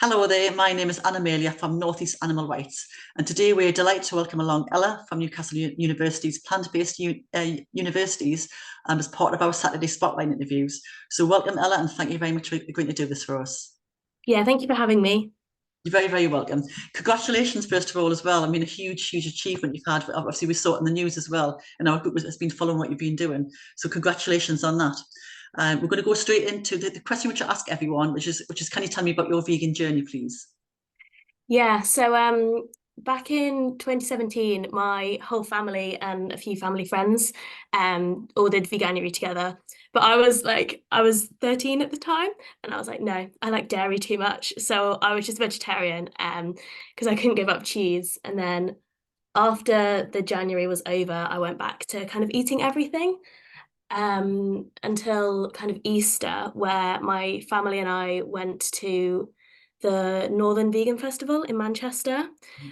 Hello there, my name is Anna Amelia from North East Animal Rights, and today we're delighted to welcome along Ella from Newcastle University's plant-based universities as part of our Saturday Spotlight interviews. So welcome Ella, and thank you very much for agreeing to do this for us. Yeah, thank you for having me. You're very, very welcome. Congratulations, first of all, as well. I mean, a huge, huge achievement you've had. Obviously, we saw it in the news as well, and our group has been following what you've been doing. So congratulations on that. We're going to go straight into the question which I ask everyone, which is, can you tell me about your vegan journey, please? Yeah, so back in 2017, my whole family and a few family friends all did veganuary together. But I was 13 at the time, and I was like, no, I like dairy too much. So I was just vegetarian because I couldn't give up cheese. And then after the January was over, I went back to kind of eating everything until kind of Easter, where my family and I went to the Northern Vegan Festival in Manchester,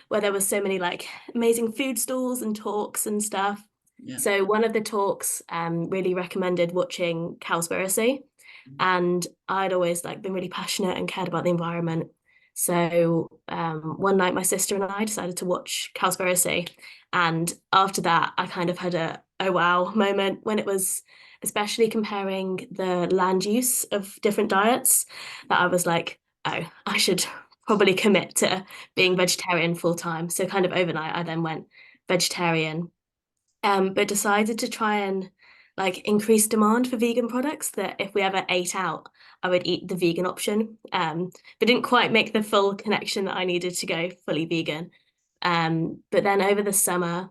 where there was so many like amazing food stalls and talks and stuff. Yeah. So one of the talks really recommended watching Cowspiracy, and I'd always like been really passionate and cared about the environment. So one night my sister and I decided to watch Cowspiracy, and after that I kind of had a oh wow moment when it was especially comparing the land use of different diets that I was like, oh, I should probably commit to being vegetarian full time. So kind of overnight I then went vegetarian, but decided to try and like increase demand for vegan products that if we ever ate out, I would eat the vegan option. But didn't quite make the full connection that I needed to go fully vegan. But then over the summer,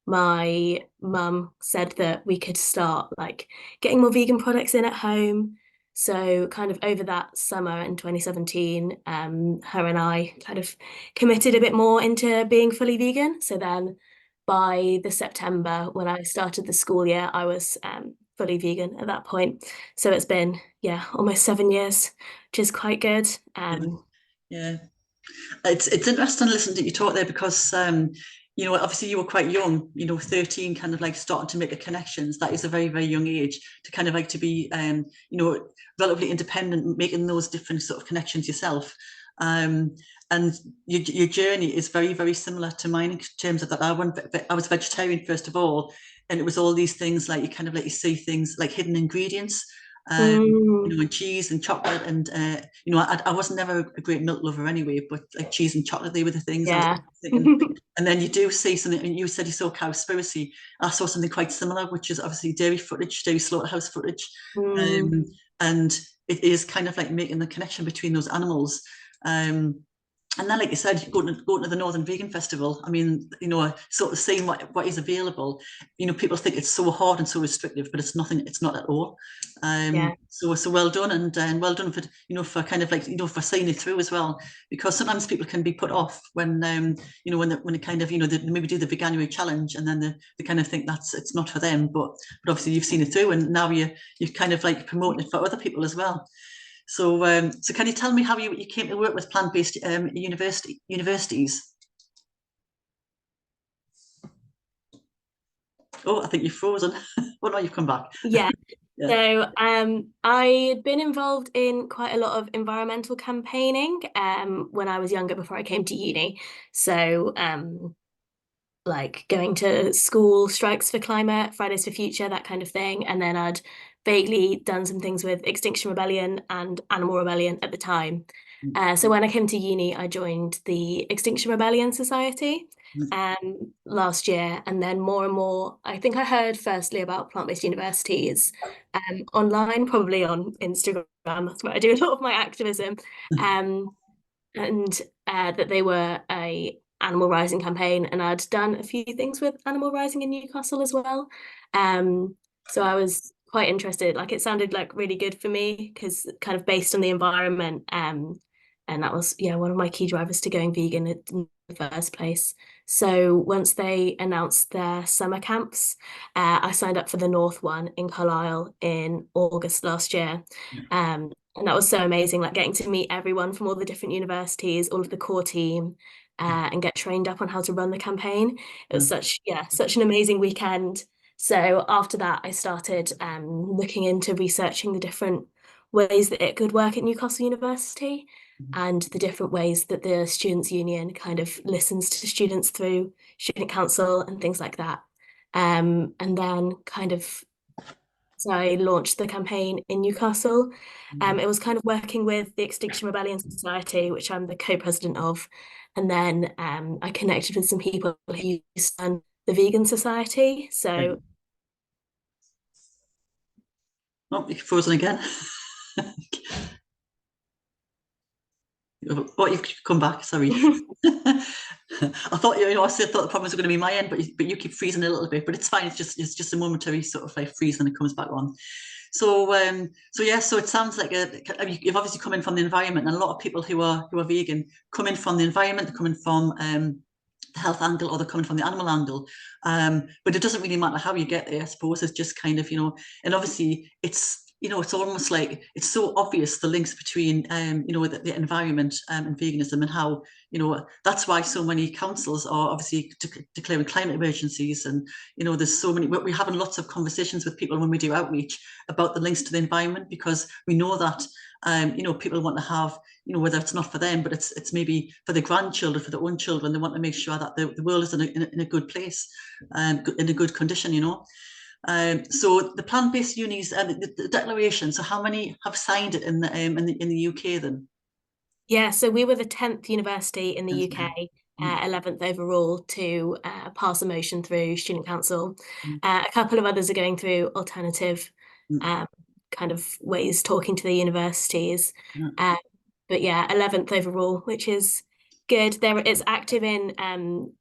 my mum said that we could start like getting more vegan products in at home. So kind of over that summer in 2017, her and I kind of committed a bit more into being fully vegan. So then by the September when I started the school year, I was fully vegan at that point. So it's been, yeah, almost 7 years, which is quite good. Yeah. Yeah. It's interesting to listen to you talk there because obviously you were quite young, 13, kind of like starting to make the connections. That is a very, very young age to kind of like to be relatively independent, making those different sort of connections yourself. Um, and your journey is very, very similar to mine in terms of that. I was vegetarian first of all, and it was all these things like you kind of like you see things like hidden ingredients. Mm, And cheese and chocolate, and I was never a great milk lover anyway, but like cheese and chocolate, they were the things I was yeah. thinking. And then you do see something, and you said you saw Cowspiracy. I saw something quite similar, which is obviously dairy footage, dairy slaughterhouse footage, Mm, um, and it is kind of like making the connection between those animals. Um, and then, like you said, going to the Northern Vegan Festival. I mean, sort of seeing what is available. People think it's so hard and so restrictive, but it's nothing. It's not at all. yeah. So well done, and well done for for kind of like for seeing it through as well. Because sometimes people can be put off when when it kind of they maybe do the veganuary challenge, and then they kind of think it's not for them. But obviously you've seen it through, and now you're kind of like promoting it for other people as well. So can you tell me how you came to work with plant-based universities? Oh, I think you've frozen. Well, no, you've come back. Yeah. Yeah. So I'd been involved in quite a lot of environmental campaigning when I was younger before I came to uni. So like going to school strikes for climate, Fridays for Future, that kind of thing. And then I'd vaguely done some things with Extinction Rebellion and Animal Rebellion at the time. So when I came to uni, I joined the Extinction Rebellion Society last year, and then more and more. I think I heard firstly about plant-based universities online, probably on Instagram. That's where I do a lot of my activism. Um, and that they were a animal rising campaign, and I'd done a few things with animal rising in Newcastle as well. So I was quite interested. Like it sounded like really good for me because kind of based on the environment. And that was yeah one of my key drivers to going vegan in the first place. So once they announced their summer camps, I signed up for the North one in Carlisle in August last year. And that was so amazing, like getting to meet everyone from all the different universities, all of the core team, and get trained up on how to run the campaign. It was such an amazing weekend. So after that, I started looking into researching the different ways that it could work at Newcastle University Mhm. and the different ways that the Students' Union kind of listens to students through student council and things like that. And then kind of so I launched the campaign in Newcastle. Mhm. It was kind of working with the Extinction Rebellion Society, which I'm the co-president of. And then I connected with some people who used to run the Vegan Society. Right. So Oh, you're frozen again. Oh, you've come back. Sorry. I thought I said thought the problems were going to be my end, but you keep freezing a little bit. But it's fine. It's just a momentary sort of like freeze, and it comes back on. So yeah. So it sounds like I mean, you've obviously come in from the environment, and a lot of people who are vegan come in from the environment. They're coming from the health angle, or they're coming from the animal angle. But it doesn't really matter how you get there. I suppose it's just kind of and obviously it's almost like it's so obvious the links between the environment and veganism, and how that's why so many councils are obviously declaring climate emergencies. And there's so many, we're having lots of conversations with people when we do outreach about the links to the environment, because we know that people want to have, whether it's not for them, but it's maybe for their grandchildren, for their own children. They want to make sure that the world is in a good place, in a good condition. So the plant-based unis, the declaration. So how many have signed it in the UK then? yeah, so we were the 10th university in the And, UK, mm, 11th overall to pass a motion through Student Council. mm, A couple of others are going through alternative mm, um, kind of ways talking to the universities. mm, Uh, but yeah, 11th overall, which is good. It's active in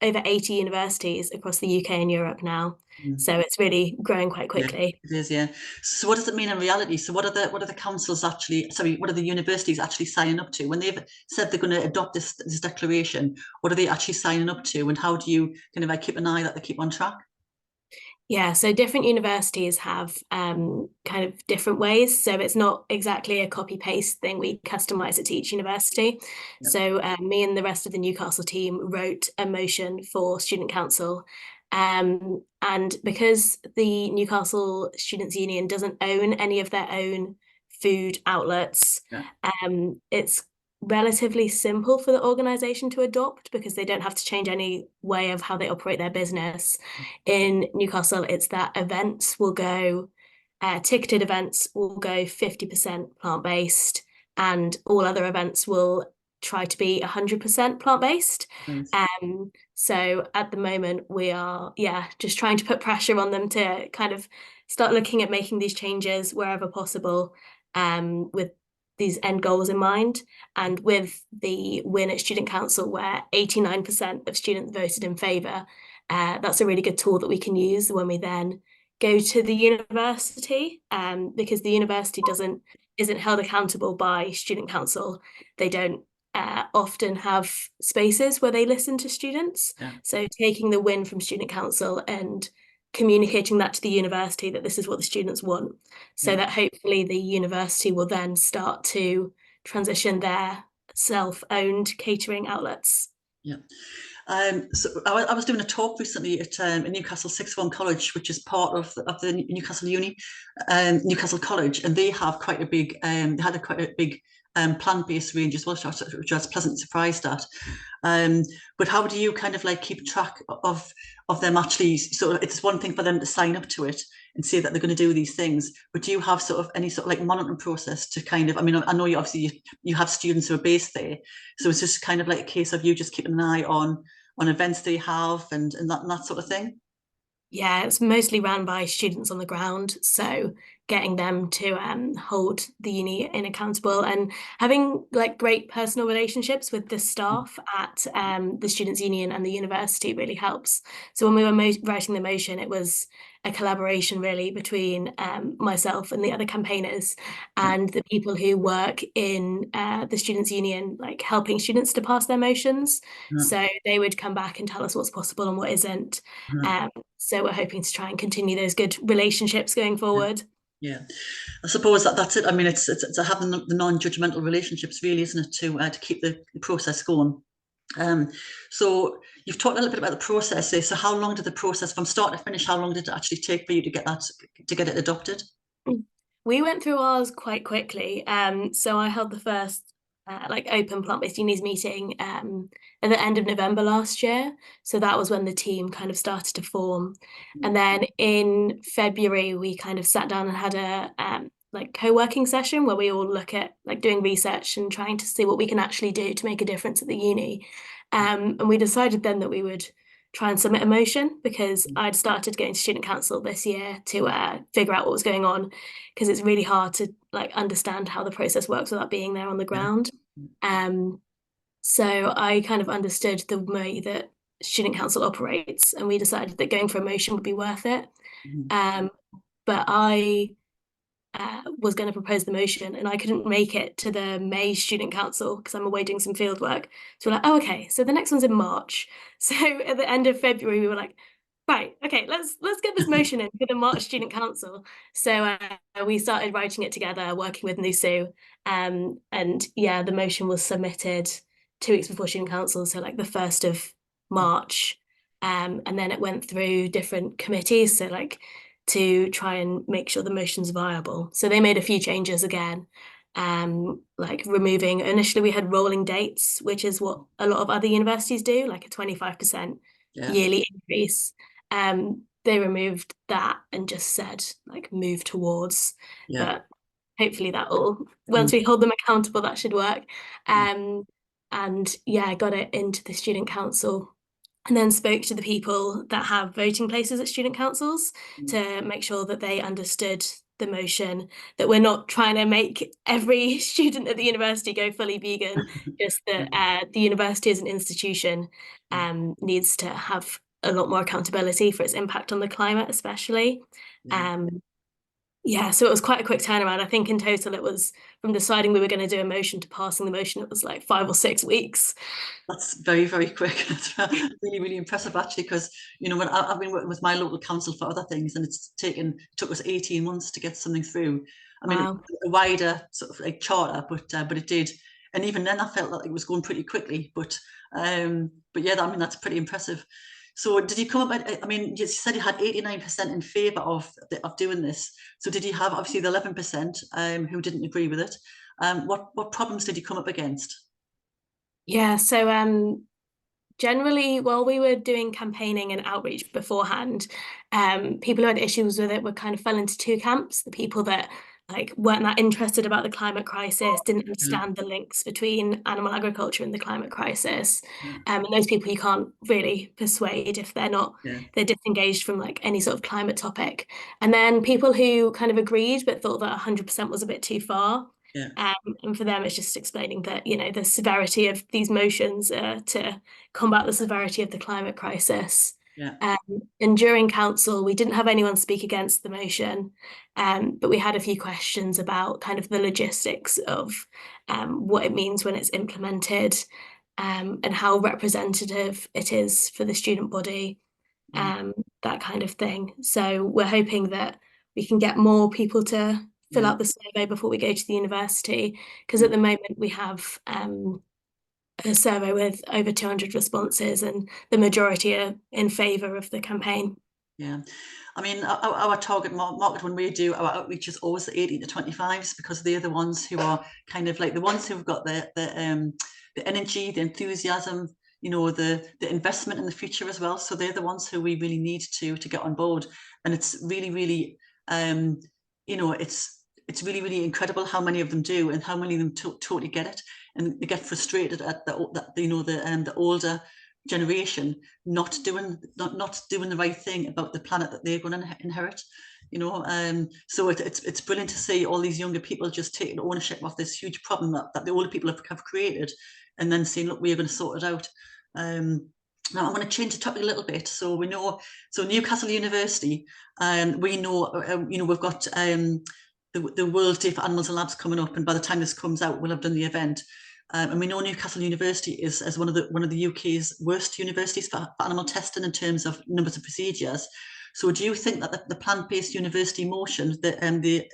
over 80 universities across the UK and Europe now. mm. So it's really growing quite Yeah, quickly. it is. Yeah. So what does it mean in reality? So what are the councils actually? Sorry, what are the universities actually signing up to when they've said they're going to adopt this declaration? What are they actually signing up to, and how do you kind of like keep an eye that they keep on track? Yeah, so different universities have kind of different ways. So it's not exactly a copy paste thing. We customize it to each university. Yeah. So me and the rest of the Newcastle team wrote a motion for Student Council. And because the Newcastle Students' Union doesn't own any of their own food outlets, Yeah. it's relatively simple for the organization to adopt because they don't have to change any way of how they operate their business. In Newcastle, it's that ticketed events will go 50% plant-based, and all other events will try to be 100% plant-based. Right. So at the moment, we are, yeah, just trying to put pressure on them to kind of start looking at making these changes wherever possible, with these end goals in mind. And with the win at Student Council, where 89% of students voted in favour, that's a really good tool that we can use when we then go to the university, because the university isn't held accountable by Student Council. They don't often have spaces where they listen to students. Yeah. So taking the win from Student Council and communicating that to the university that this is what the students want, so Yeah. that hopefully the university will then start to transition their self-owned catering outlets. Yeah. So I was doing a talk recently at Newcastle Sixth Form College, which is part of the Newcastle Uni, Newcastle College, and they have quite a big. They had quite a big plant-based range as well, which I was pleasantly surprised at. Um, but how do you kind of like keep track of them actually? So it's one thing for them to sign up to it and say that they're going to do these things, but do you have sort of any sort of like monitoring process to kind of? I mean, I know you have students who are based there, so it's just kind of like a case of you just keeping an eye on events they have and that sort of thing. Yeah, it's mostly run by students on the ground, so getting them to hold the uni in accountable and having like great personal relationships with the staff at the Students' Union and the university really helps. So when we were writing the motion, it was a collaboration really between myself and the other campaigners Yeah. and the people who work in the Students' Union, like helping students to pass their motions. Yeah. So they would come back and tell us what's possible and what isn't. Yeah. So we're hoping to try and continue those good relationships going Yeah. forward. Yeah. I suppose that's it. I mean, it's having the non-judgmental relationships, really, isn't it, to keep the process going. Um, so you've talked a little bit about the process there. So how long did the process from start to finish? How long did it actually take for you to get it adopted? We went through ours quite quickly. So I held the first like open plant-based unis meeting at the end of November last year. So that was when the team kind of started to form. And then in February, we kind of sat down and had a like co-working session where we all look at like doing research and trying to see what we can actually do to make a difference at the uni. And we decided then that we would try and submit a motion because I'd started going to student council this year to figure out what was going on because it's really hard to like understand how the process works without being there on the Yeah. ground. Um, so I kind of understood the way that student council operates, and we decided that going for a motion would be worth it. Mhm. Um, but I was going to propose the motion and I couldn't make it to the May student council because I'm away doing some field work. So we're like, oh, okay, so the next one's in March. So at the end of February, we were like, right, okay, let's get this motion in for the March student council. So we started writing it together, working with Nusu. And yeah, the motion was submitted 2 weeks before student council, so like the 1st of March. And then it went through different committees. So like to try and make sure the motion's viable. So they made a few changes again, like removing, initially we had rolling dates, which is what a lot of other universities do, like a 25% Yeah. yearly increase. They removed that and just said like move towards, Yeah. but hopefully that will, once Mm. we hold them accountable, that should work. Yeah. And yeah, I got it into the student council and then spoke to the people that have voting places at student councils Mm. to make sure that they understood the motion, that we're not trying to make every student at the university go fully vegan, just that the university as an institution needs to have a lot more accountability for its impact on the climate, especially. Yeah. Um, yeah, so it was quite a quick turnaround. I think in total it was from deciding we were going to do a motion to passing the motion, it was like 5 or 6 weeks. That's very, very quick. It's really, really impressive actually, because when I've been working with my local council for other things, and it took us 18 months to get something through. I mean, Wow. a wider sort of like charter, but it did, and even then I felt that it was going pretty quickly. But yeah, I mean that's pretty impressive. So did you come up? I mean, you said you had 89% in favour of doing this. So did you have obviously the 11% who didn't agree with it? What problems did you come up against? Yeah, so generally, while we were doing campaigning and outreach beforehand, people who had issues with it were kind of fell into two camps. The people that like weren't that interested about the climate crisis, didn't Yeah. understand the links between animal agriculture and the climate crisis. Yeah. And those people you can't really persuade if Yeah. they're disengaged from like any sort of climate topic. And then people who kind of agreed but thought that 100% was a bit too far. Yeah. Um, and for them, it's just explaining that, the severity of these motions to combat the severity of the climate crisis. Yeah. Um, and during council, we didn't have anyone speak against the motion, but we had a few questions about kind of the logistics of what it means when it's implemented, and how representative it is for the student body, Mm. um, that kind of thing. So we're hoping that we can get more people to fill Yeah. out the survey before we go to the university, because Yeah. at the moment we have a survey with over 200 responses, and the majority are in favour of the campaign. Yeah. I mean, our target market when we do our outreach is always the 18 to 25s, because they're the ones who are kind of like the ones who've got the energy, the enthusiasm, the investment in the future as well. So they're the ones who we really need to get on board. And it's really, really, it's really, really incredible how many of them do, and how many of them totally get it, and they get frustrated at the older generation not doing the right thing about the planet that they're going to inherit. So it's brilliant to see all these younger people just taking ownership of this huge problem that the older people have created, and then saying, look, we're going to sort it out. Now I'm going to change the topic a little bit. So we know, so Newcastle University, we know, we've got the World Day for Animals and Labs coming up, and by the time this comes out, we'll have done the event. And we know Newcastle University is as one of the UK's worst universities for animal testing in terms of numbers of procedures. So do you think that the plant-based university motion, the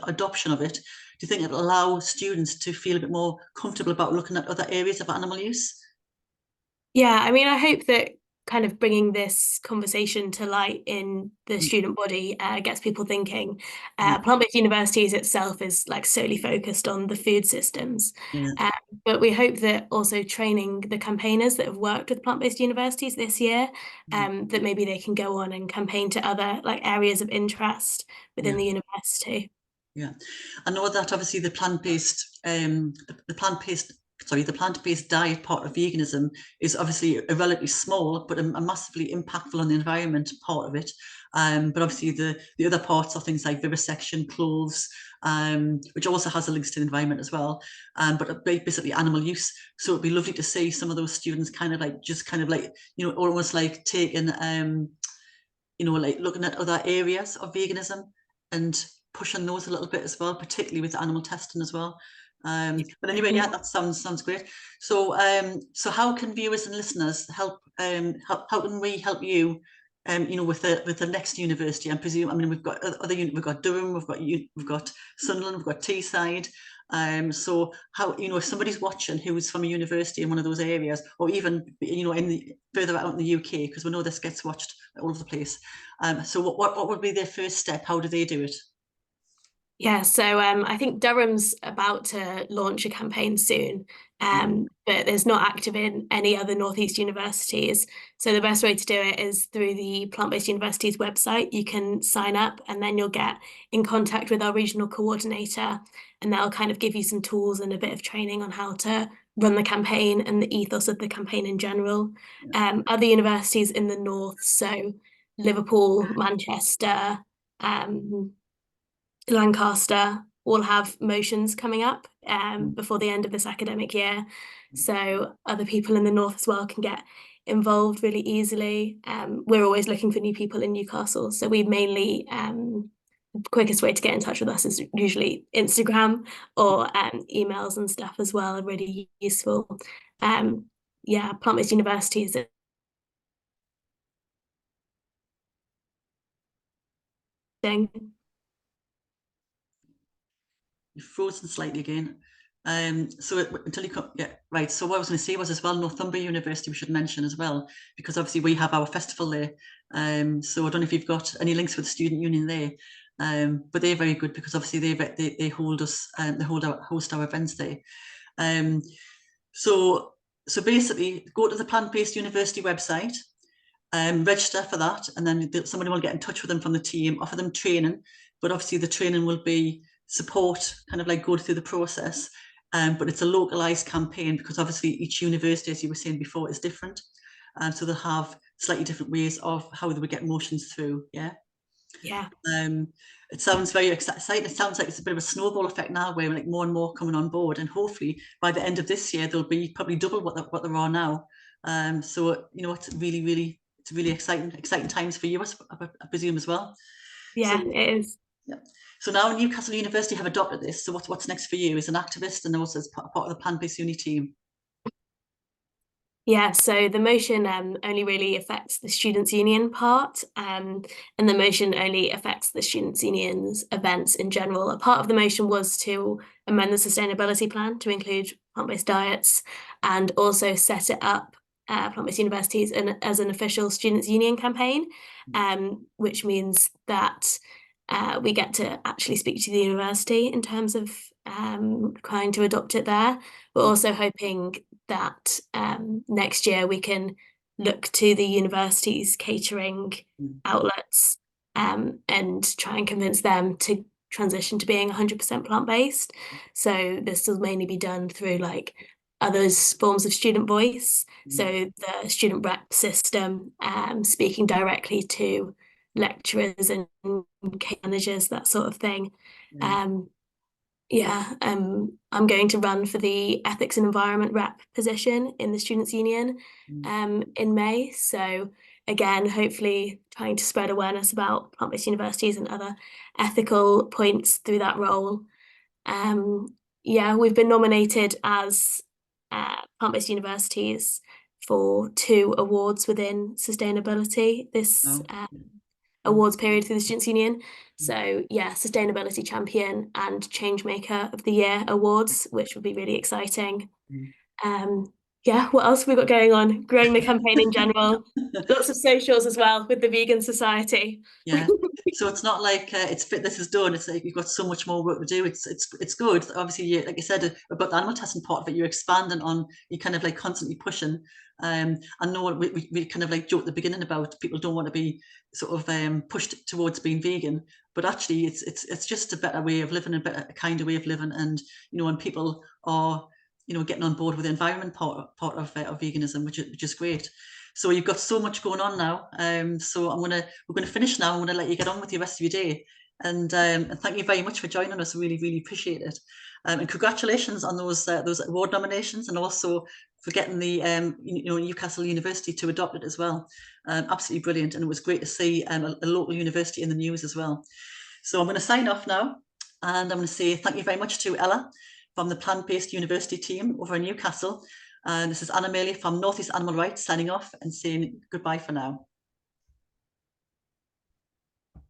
adoption of it, do you think it will allow students to feel a bit more comfortable about looking at other areas of animal use? Yeah, I mean, I hope that kind of bringing this conversation to light in the Mm, student body gets people thinking. yeah, Plant-based universities itself is like solely focused on the food systems. yeah, Uh, but we hope that also training the campaigners that have worked with plant-based universities this year, mm, that maybe they can go on and campaign to other like areas of interest within yeah. the university. Yeah, I know that obviously the plant-based diet part of veganism is obviously a relatively small but a massively impactful on the environment part of it. But obviously the other parts are things like vivisection, cloves, which also has a links to the environment as well. But basically animal use. So it'd be lovely to see some of those students kind of like just kind of like almost like taking like looking at other areas of veganism and pushing those a little bit as well, particularly with animal testing as well. But anyway, yeah, that sounds great. So how can viewers and listeners help? How can we help you? With the next university, I presume. I mean, we've got we've got Durham, we've got Sunderland, we've got Teesside. So how if somebody's watching who's from a university in one of those areas, or even in the further out in the UK, because we know this gets watched all over the place. So what would be their first step? How do they do it? Yeah, so I think Durham's about to launch a campaign soon, but there's not active in any other Northeast universities. So the best way to do it is through the Plant-Based Universities website. You can sign up and then you'll get in contact with our regional coordinator, and they'll kind of give you some tools and a bit of training on how to run the campaign and the ethos of the campaign in general. Yeah. Other universities in the north, so Liverpool, Manchester, um, Lancaster all have motions coming up before the end of this academic year. So other people in the north as well can get involved really easily. We're always looking for new people in Newcastle. So we mainly, the quickest way to get in touch with us is usually Instagram or emails and stuff as well are really useful. Um, yeah, Plant-based University is a thing. You've frozen slightly again. So until you come, yeah, right. So what I was going to say was as well, Northumbria University we should mention as well, because obviously we have our festival there. So I don't know if you've got any links with the student union there, but they're very good because obviously they hold us, host our events there. Um, so so basically, go to the plant-based university website, register for that, and then somebody will get in touch with them from the team, offer them training. But obviously, the training will be support, kind of like go through the process. But it's a localized campaign because obviously each university, as you were saying before, is different. So they'll have slightly different ways of how they would get motions through. Yeah. Yeah. Um, it sounds very exciting. It sounds like it's a bit of a snowball effect now, where like more and more coming on board, and hopefully by the end of this year there'll be probably double what there are now. So it's really exciting times for you, I presume as well. Yeah, So it is. yeah. So now Newcastle University have adopted this. So what's next for you as an activist and also as part of the plant-based uni team? Yeah, so the motion only really affects the students' union part, and the motion only affects the students' unions events in general. A part of the motion was to amend the sustainability plan to include plant-based diets and also set it up, plant-based universities as an official students' union campaign, which means that we get to actually speak to the university in terms of trying to adopt it there. We're also hoping that next year we can look to the university's catering Mm, outlets and try and convince them to transition to being 100% plant-based. So this will mainly be done through like other forms of student voice. So mm, the student rep system, speaking directly to lecturers and managers, that sort of thing. yeah, Um, yeah, I'm going to run for the ethics and environment rep position in the Students' Union mm, in May. So again, hopefully trying to spread awareness about plant-based universities and other ethical points through that role. Um, yeah, we've been nominated as plant-based universities for 2 awards within sustainability this no, mm, awards period through the Students' Union. mm, So yeah, Sustainability Champion and Changemaker of the Year awards, which would be really exciting. mm. Um, Yeah, what else have we got going on? Growing the campaign in general. Lots of socials as well with the Vegan Society. Yeah. So it's not like it's fit. This is done. It's like you've got so much more work to do. It's good. Obviously, you, like I said about the animal testing part of it, you're expanding on. You're kind of like constantly pushing. I know we kind of like joked at the beginning about people don't want to be sort of pushed towards being vegan, but actually, it's just a better way of living, a kinder way of living, and and people are getting on board with the environment part of veganism, which is great. So you've got so much going on now. So we're gonna finish now. I'm gonna let you get on with the rest of your day. And thank you very much for joining us. Really, really appreciate it. And congratulations on those award nominations, and also for getting the Newcastle University to adopt it as well. Absolutely brilliant, and it was great to see a local university in the news as well. So I'm going to sign off now, and I'm going to say thank you very much to Ella from the Plant-Based University team over in Newcastle. And this is Anna Maley from Northeast Animal Rights signing off and saying goodbye for now.